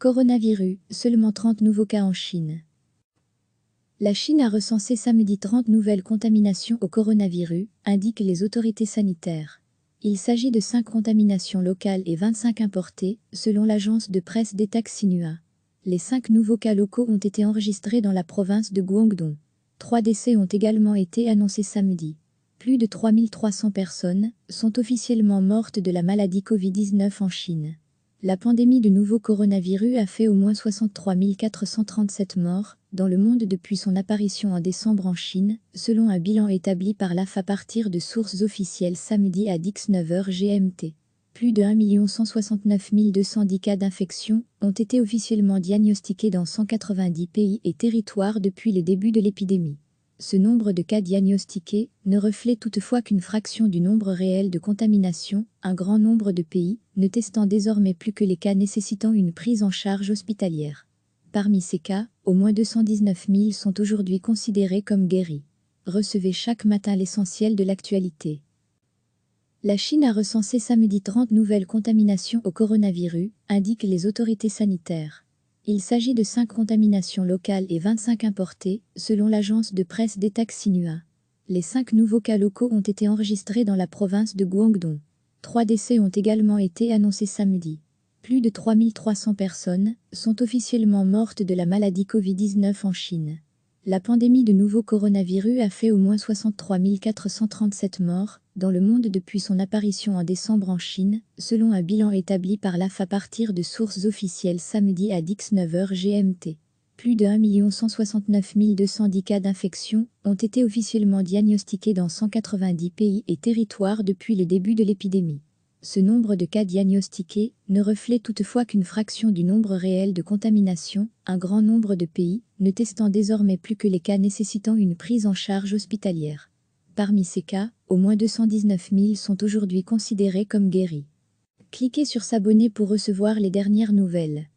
Coronavirus, seulement 30 nouveaux cas en Chine. La Chine a recensé samedi 30 nouvelles contaminations au coronavirus, indiquent les autorités sanitaires. Il s'agit de 5 contaminations locales et 25 importées, selon l'agence de presse d'État Xinhua. Les 5 nouveaux cas locaux ont été enregistrés dans la province de Guangdong. 3 décès ont également été annoncés samedi. Plus de 3300 personnes sont officiellement mortes de la maladie Covid-19 en Chine. La pandémie de nouveau coronavirus a fait au moins 63 437 morts dans le monde depuis son apparition en décembre en Chine, selon un bilan établi par l'AF à partir de sources officielles samedi à 19h GMT. Plus de 1 169 210 cas d'infection ont été officiellement diagnostiqués dans 190 pays et territoires depuis le début de l'épidémie. Ce nombre de cas diagnostiqués ne reflète toutefois qu'une fraction du nombre réel de contaminations, un grand nombre de pays ne testant désormais plus que les cas nécessitant une prise en charge hospitalière. Parmi ces cas, au moins 219 000 sont aujourd'hui considérés comme guéris. Recevez chaque matin l'essentiel de l'actualité. La Chine a recensé samedi 30 nouvelles contaminations au coronavirus, indiquent les autorités sanitaires. Il s'agit de 5 contaminations locales et 25 importées, selon l'agence de presse d'État Xinhua. Les 5 nouveaux cas locaux ont été enregistrés dans la province de Guangdong. 3 décès ont également été annoncés samedi. Plus de 3300 personnes sont officiellement mortes de la maladie Covid-19 en Chine. La pandémie de nouveau coronavirus a fait au moins 63 437 morts dans le monde depuis son apparition en décembre en Chine, selon un bilan établi par l'AF à partir de sources officielles samedi à 19h GMT. Plus de 1 169 210 cas d'infection ont été officiellement diagnostiqués dans 190 pays et territoires depuis le début de l'épidémie. Ce nombre de cas diagnostiqués ne reflète toutefois qu'une fraction du nombre réel de contaminations, un grand nombre de pays ne testant désormais plus que les cas nécessitant une prise en charge hospitalière. Parmi ces cas, au moins 219 000 sont aujourd'hui considérés comme guéris. Cliquez sur s'abonner pour recevoir les dernières nouvelles.